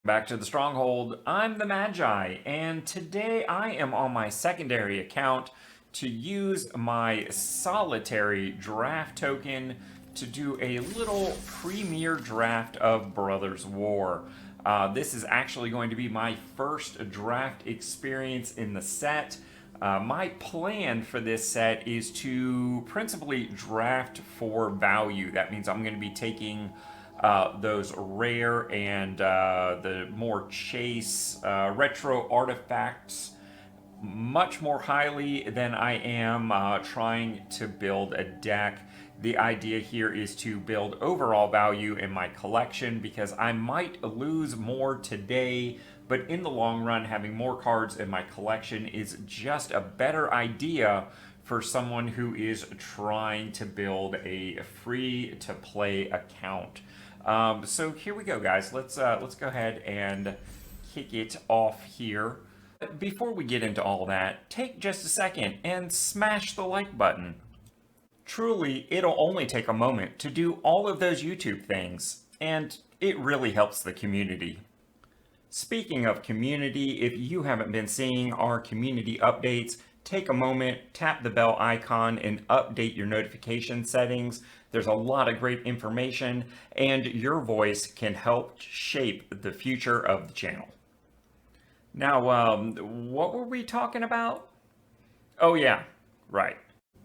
Back to the stronghold. I'm the Magi, and today I am on my secondary account to use my solitary draft token to do a little premier draft of Brothers War. This is actually going to be my first draft experience in the set. My plan for this set is to principally draft for value. That means I'm going to be taking those rare and the more chase retro artifacts much more highly than I am trying to build a deck. The idea here is to build overall value in my collection because I might lose more today, but in the long run, having more cards in my collection is just a better idea for someone who is trying to build a free-to-play account. So here we go, guys. Let's go ahead and kick it off here. Before we get into all that, take just a second and smash the like button. Truly, it'll only take a moment to do all of those YouTube things, and it really helps the community. Speaking of community, if you haven't been seeing our community updates, take a moment, tap the bell icon, and update your notification settings. There's a lot of great information, and your voice can help shape the future of the channel. Now, what were we talking about? Oh yeah, right.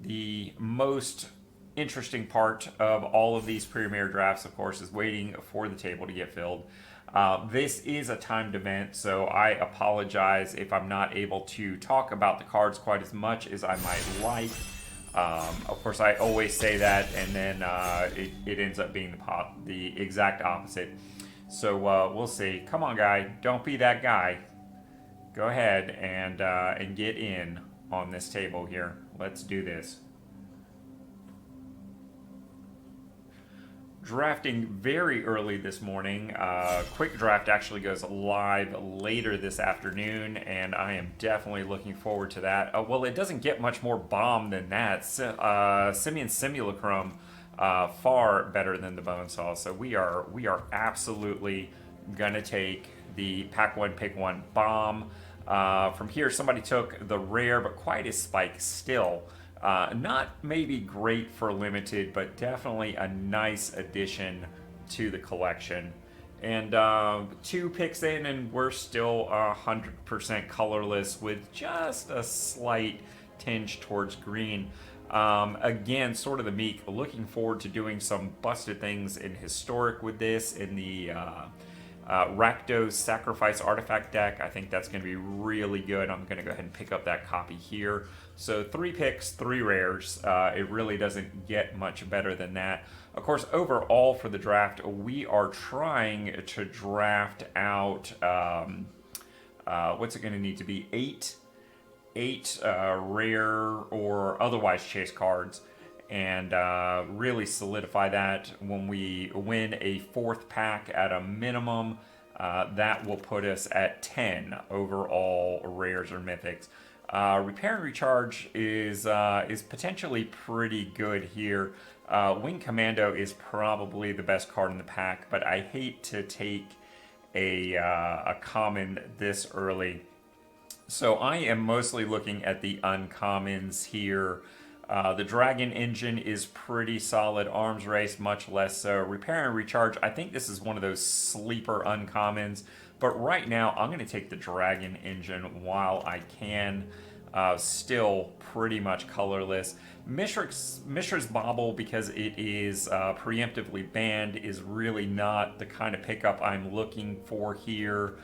The most interesting part of all of these premier drafts, of course, is waiting for the table to get filled. This is a timed event, so I apologize if I'm not able to talk about the cards quite as much as I might like. Of course, I always say that, and then it ends up being the exact opposite. So we'll see. Come on, guy. Don't be that guy. Go ahead and get in on this table here. Let's do this. Drafting very early this morning. Quick Draft actually goes live later this afternoon, and I am definitely looking forward to that. Well, it doesn't get much more bomb than that. Simian Simulacrum, far better than the Bonesaw. So we are absolutely gonna take the pack one, pick one bomb. From here, somebody took the rare, but quite a spike still. Not maybe great for limited, but definitely a nice addition to the collection. And 2 picks in, and we're still 100% colorless with just a slight tinge towards green. Again, sort of the meek. Looking forward to doing some busted things in Historic with this in the Rakdos Sacrifice Artifact deck. I think that's going to be really good. I'm going to go ahead and pick up that copy here. So 3 picks, 3 rares. It really doesn't get much better than that. Of course, overall for the draft, we are trying to draft out, what's it going to need to be? 8 rare or otherwise chase cards. And really solidify that when we win a 4th pack at a minimum. That will put us at 10 overall rares or mythics. Repair and Recharge is potentially pretty good here. Wing Commando is probably the best card in the pack, but I hate to take a common this early. So I am mostly looking at the uncommons here. The Dragon Engine is pretty solid. Arms Race, much less so. Repair and Recharge, I think this is one of those sleeper uncommons. But right now, I'm going to take the Dragon Engine while I can. Still pretty much colorless. Mishra's Bauble, because it is preemptively banned, is really not the kind of pickup I'm looking for here.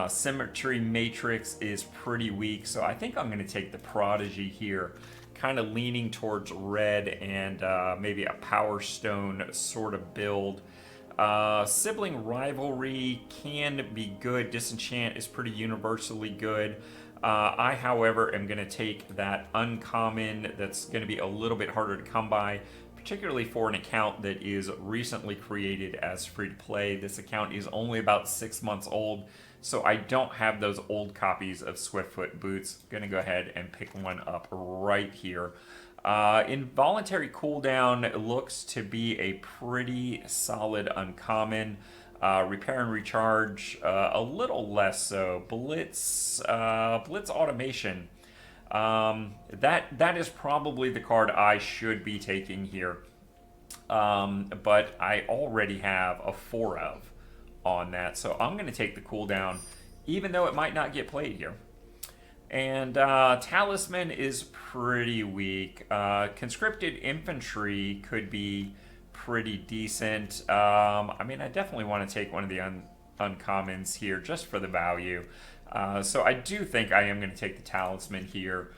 Symmetry Matrix is pretty weak, so I think I'm going to take the Prodigy here. Kind of leaning towards red and maybe a Power Stone sort of build. Sibling Rivalry can be good. Disenchant is pretty universally good. I, however, am going to take that uncommon that's going to be a little bit harder to come by, particularly for an account that is recently created as free-to-play. This account is only about 6 months old, so I don't have those old copies of Swiftfoot Boots. Going to go ahead and pick one up right here. Involuntary Cooldown looks to be a pretty solid uncommon. Repair and recharge, a little less so. Blitz automation. That is probably the card I should be taking here. But I already have a 4 of on that, so I'm going to take the cooldown, even though it might not get played here. And Talisman is pretty weak. Conscripted Infantry could be pretty decent. I mean, I definitely want to take one of the uncommons here just for the value. So I do think I am going to take the Talisman here,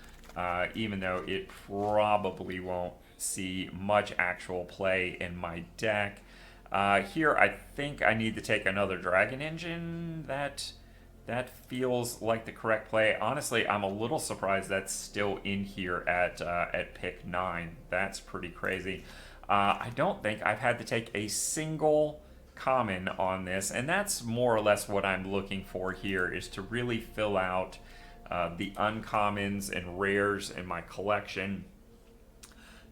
even though it probably won't see much actual play in my deck. Here, I think I need to take another Dragon Engine. That feels like the correct play. Honestly, I'm a little surprised that's still in here at pick 9. That's pretty crazy. I don't think I've had to take a single common on this, and that's more or less what I'm looking for here, is to really fill out the uncommons and rares in my collection.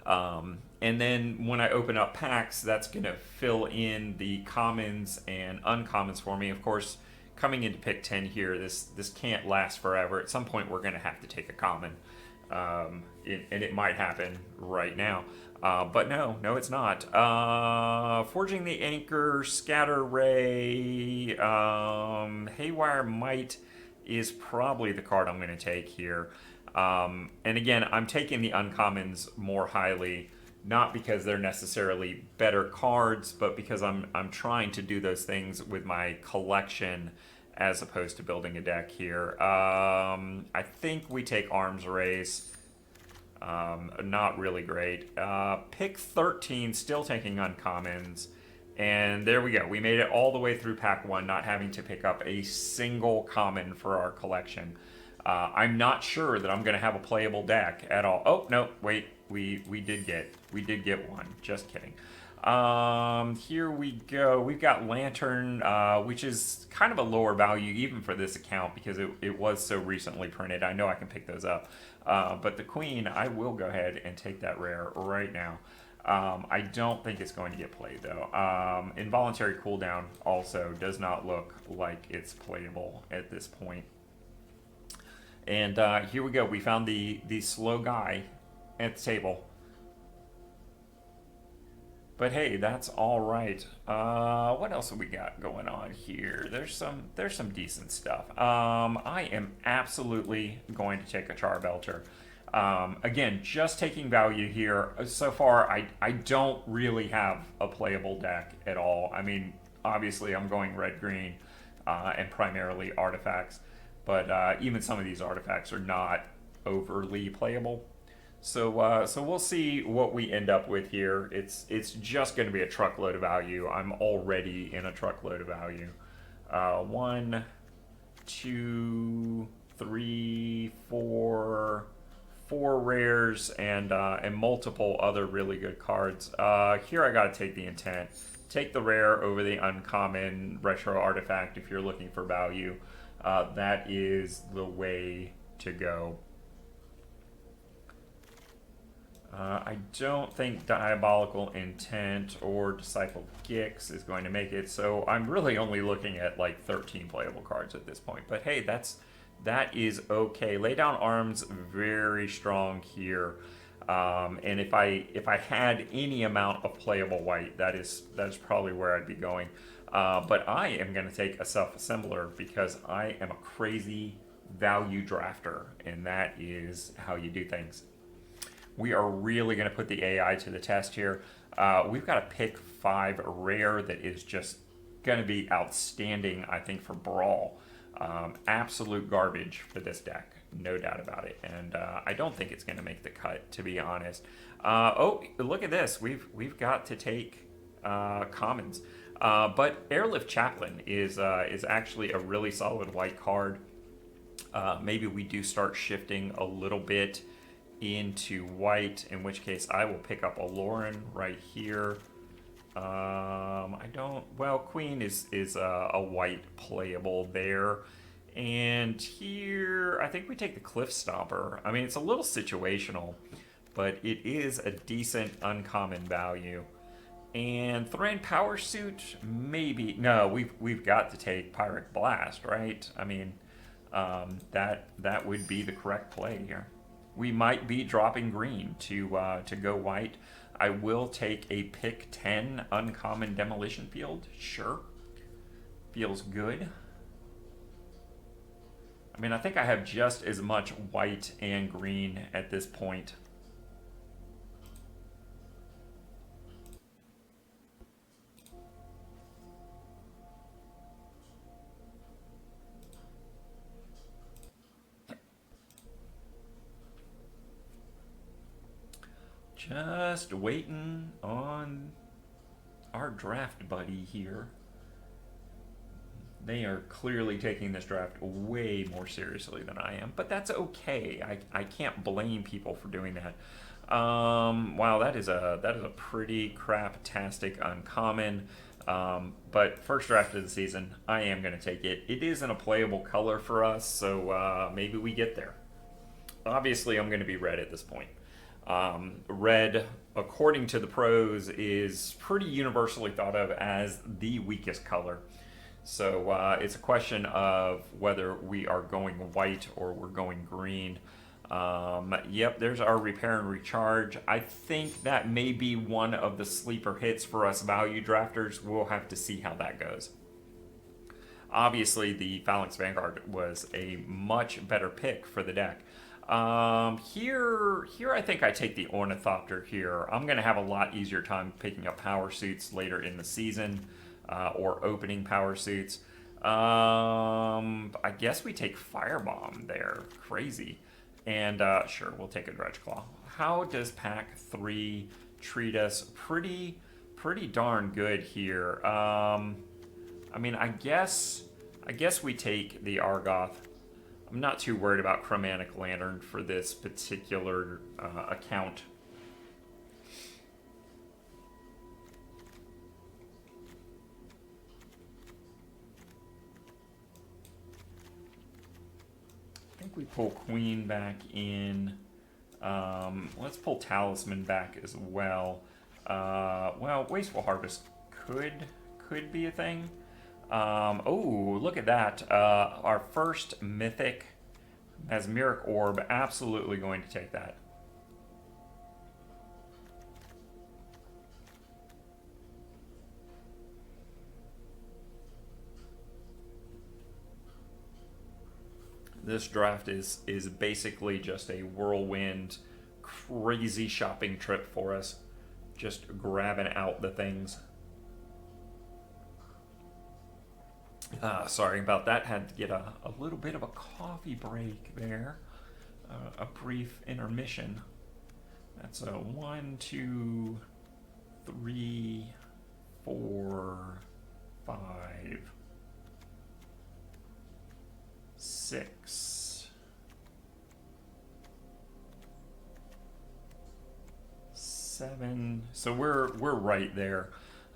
And then when I open up packs, that's going to fill in the commons and uncommons for me. Of course, coming into pick 10 here, this can't last forever. At some point, we're going to have to take a common. And it might happen right now. But no, it's not. Forging the Anchor, Scatter Ray, Haywire Might is probably the card I'm going to take here. And again, I'm taking the uncommons more highly, not because they're necessarily better cards, but because I'm trying to do those things with my collection as opposed to building a deck here. I think we take Arms Race. Not really great. Pick 13, still taking uncommons. And there we go. We made it all the way through pack 1, not having to pick up a single common for our collection. I'm not sure that I'm going to have a playable deck at all. Oh, no, wait. We did get one. Just kidding. Here we go. We've got Lantern, which is kind of a lower value even for this account because it was so recently printed. I know I can pick those up. But the Queen, I will go ahead and take that rare right now. I don't think it's going to get played, though. Involuntary Cooldown also does not look like it's playable at this point. And here we go. We found the slow guy at the table. But hey, that's all right. What else have we got going on here? There's some decent stuff. I am absolutely going to take a Charbelcher. Again, just taking value here. So far, I don't really have a playable deck at all. I mean, obviously, I'm going red-green and primarily artifacts. But even some of these artifacts are not overly playable. So we'll see what we end up with here. It's just going to be a truckload of value. I'm already in a truckload of value. 1, 2, 3, 4 rares and multiple other really good cards. Here I got to take the intent. Take the rare over the uncommon retro artifact if you're looking for value. That is the way to go. I don't think Diabolical Intent or Disciple Gix is going to make it, so I'm really only looking at like 13 playable cards at this point. But hey, that is okay. Lay Down Arms, very strong here. And if I had any amount of playable white, that is probably where I'd be going. But I am going to take a Self-Assembler because I am a crazy value drafter, and that is how you do things. We are really going to put the AI to the test here. We've got a pick 5 rare that is just going to be outstanding, I think, for Brawl. Absolute garbage for this deck, no doubt about it. And I don't think it's going to make the cut, to be honest. Oh, look at this. We've got to take commons. But Airlift Chaplain is actually a really solid white card. Maybe we do start shifting a little bit into white, in which case I will pick up a Lauren right here. Queen is a white playable there. And here, I think we take the Cliff Stomper. I mean, it's a little situational, but it is a decent uncommon value. And Thran Power Suit, maybe. No, we've got to take Pyrrhic Blast, right? I mean, that would be the correct play here. We might be dropping green to go white. I will take a pick 10 uncommon Demolition Field. Sure, feels good. I mean, I think I have just as much white and green at this point. Just waiting on our draft buddy here. They are clearly taking this draft way more seriously than I am, but that's okay. I can't blame people for doing that. Wow, that is a pretty crap-tastic uncommon. But first draft of the season, I am going to take it. It isn't a playable color for us, so maybe we get there. Obviously, I'm going to be red at this point. Red, according to the pros, is pretty universally thought of as the weakest color. So it's a question of whether we are going white or we're going green. Yep, there's our repair and recharge. I think that may be one of the sleeper hits for us value drafters. We'll have to see how that goes. Obviously, the Phalanx Vanguard was a much better pick for the deck. Here I think I take the Ornithopter here. I'm going to have a lot easier time picking up power suits later in the season, or opening power suits. I guess we take Firebomb there. Crazy. And sure, we'll take a Dredge Claw. How does pack 3 treat us? Pretty darn good here. I mean, I guess we take the Argoth. I'm not too worried about Chromatic Lantern for this particular account. I think we pull Queen back in. Let's pull Talisman back as well. Well, Wasteful Harvest could be a thing. Oh, look at that. Our first mythic Mesmeric Orb. Absolutely going to take that. This draft is basically just a whirlwind, crazy shopping trip for us. Just grabbing out the things. Sorry about that. Had to get a little bit of a coffee break there. A brief intermission. That's a 1, 2, 3, 4, 5, 6, 7. So we're right there.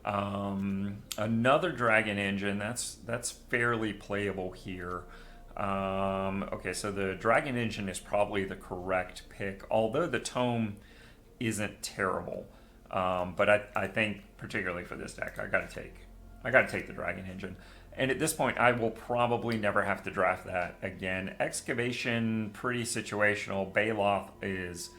Another Dragon Engine. That's fairly playable here. Okay, so the Dragon Engine is probably the correct pick, although the Tome isn't terrible. But I think particularly for this deck, I gotta take the Dragon Engine. And at this point, I will probably never have to draft that again. Excavation, pretty situational. Baloth is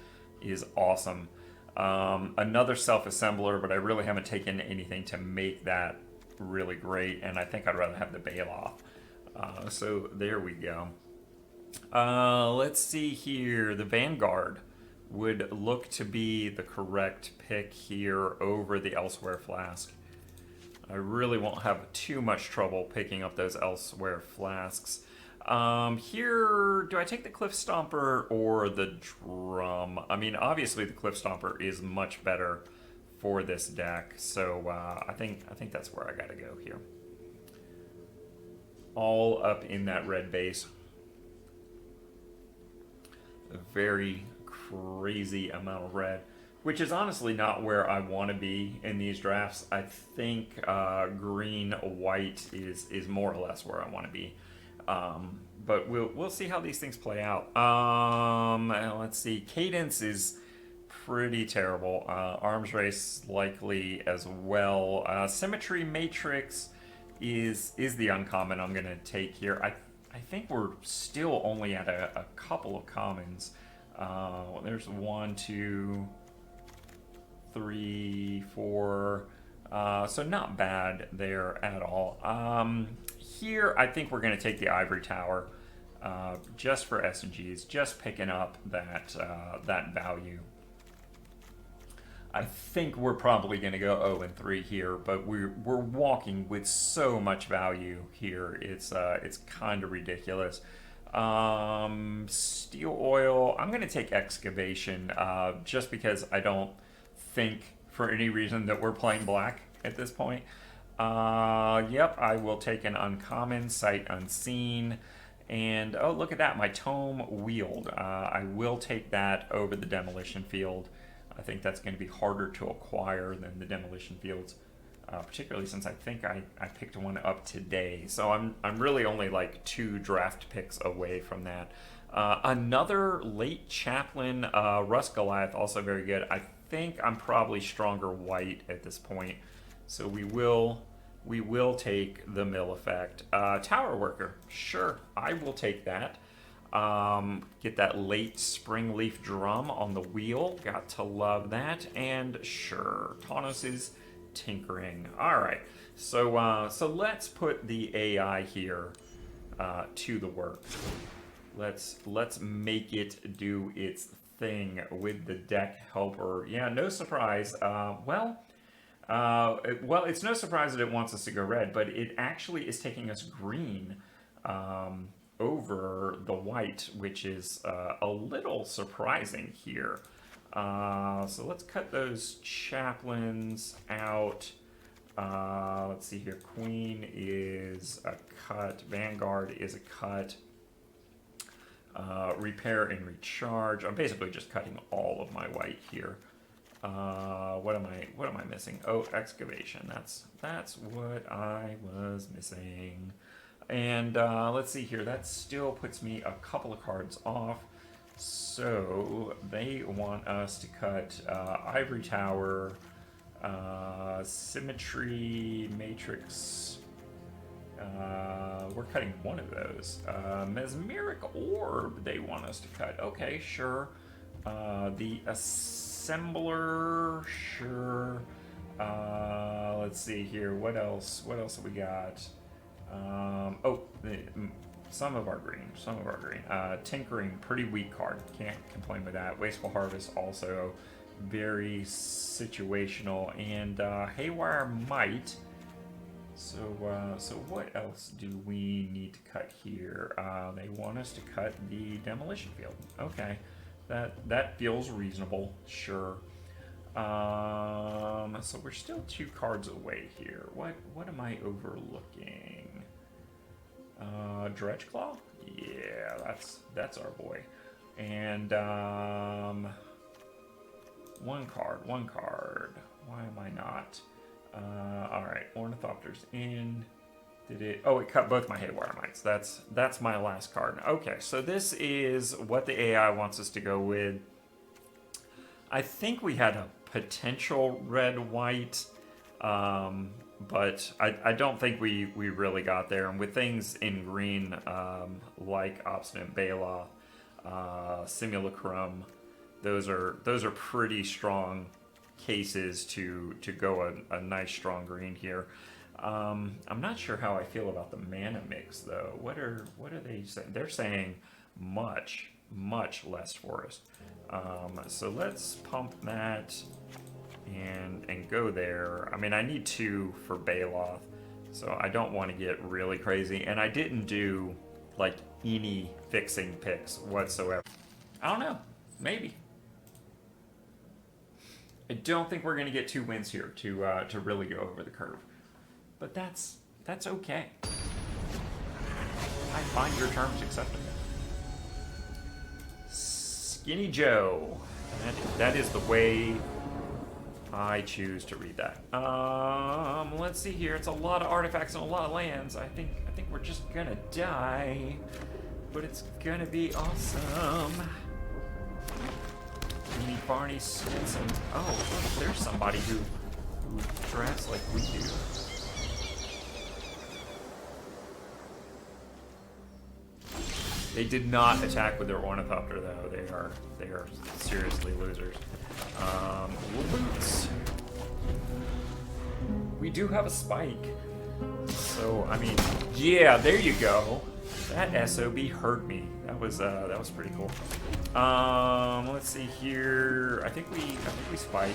awesome. Another self-assembler, but I really haven't taken anything to make that really great, and I think I'd rather have the Baloth. So there we go. Let's see here. The Vanguard would look to be the correct pick here over the Elsewhere Flask. I really won't have too much trouble picking up those Elsewhere Flasks. Here, do I take the Cliff Stomper or the Drum? I mean, obviously the Cliff Stomper is much better for this deck, so I think that's where I gotta go here. All up in that red base. A very crazy amount of red, which is honestly not where I want to be in these drafts. I think green, white is more or less where I want to be. But we'll see how these things play out. Let's see. Cadence is pretty terrible. Arms race likely as well. Symmetry matrix is the uncommon I'm gonna take here. I think we're still only at a couple of commons. There's 1, 2, 3, 4. So not bad there at all. Here, I think we're going to take the Ivory Tower just for S&Gs, just picking up that value. I think we're probably going to go 0-3 here, but we're walking with so much value here. It's kind of ridiculous. Steel oil. I'm going to take excavation just because I don't think for any reason that we're playing black at this point. Yep, I will take an uncommon, sight unseen, and oh, look at that, my tome wield. I will take that over the demolition field. I think that's going to be harder to acquire than the demolition fields, particularly since I think I picked one up today. So I'm really only like 2 draft picks away from that. Another late Chaplain, Rust Goliath, also very good. I think I'm probably stronger white at this point, so we will take the mill effect. Tower Worker, sure, I will take that. Get that late spring leaf drum on the wheel, got to love that. And sure, Tanos' tinkering. All right, so let's put the AI here to the work. Let's make it do its thing with the deck helper. Yeah, no surprise. Well, it's no surprise that it wants us to go red, but it actually is taking us green over the white, which is a little surprising here. So let's cut those chaplains out. Let's see here. Queen is a cut. Vanguard is a cut. Repair and recharge. I'm basically just cutting all of my white here. What am I missing? Oh, excavation. That's what I was missing. And let's see here. That still puts me a couple of cards off. So they want us to cut Ivory Tower, Symmetry Matrix. We're cutting one of those. Mesmeric Orb they want us to cut. Okay, sure. The Assembler, sure. Let's see here. What else have we got? Some of our green. Tinkering, pretty weak card. Can't complain with that. Wasteful Harvest, also very situational. And Haywire Might. So what else do we need to cut here? They want us to cut the demolition field. Okay, that feels reasonable. Sure. So we're still 2 cards away here. What am I overlooking? Dredgeclaw? Yeah, that's our boy. And one card. Why am I not? All right, Ornithopter's in. Did it? Oh, it cut both my Haywire Mites. That's my last card. Okay, so this is what the AI wants us to go with. I think we had a potential red-white, but I don't think we really got there. And with things in green, like Obstinate Baloth, Simulacrum, those are pretty strong cases to go a nice strong green here. I'm not sure how I feel about the mana mix though. What are they saying? They're saying much less forest. So let's pump that and go there. I mean, I need 2 for Baloth, so I don't want to get really crazy. And I didn't do like any fixing picks whatsoever. I don't know. Maybe. I don't think we're going to get 2 wins here to really go over the curve. But that's okay. I find your terms acceptable. Skinny Joe. That is the way I choose to read that. Let's see here. It's a lot of artifacts and a lot of lands. I think we're just gonna die, but it's gonna be awesome. Jimmy Barney Stinson. Oh, look, there's somebody who drafts like we do. They did not attack with their ornithopter though. They are seriously losers. Boots. We do have a spike. So I mean, yeah, there you go. That SOB hurt me. That was pretty cool. Let's see here. I think we spike.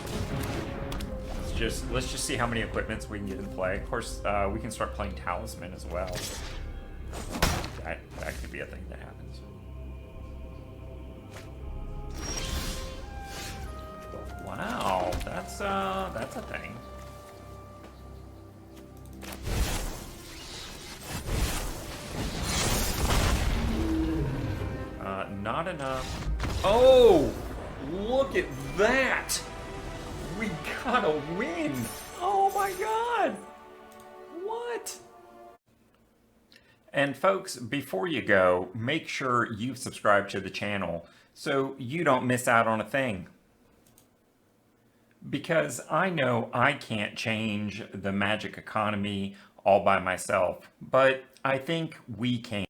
Let's just see how many equipments we can get in play. Of course, we can start playing Talisman as well. That could be a thing that happens. Wow, that's a thing. Not enough. Oh, look at that! We got a win! Oh my god! What? And folks, before you go, make sure you subscribe to the channel so you don't miss out on a thing. Because I know I can't change the magic economy all by myself, but I think we can.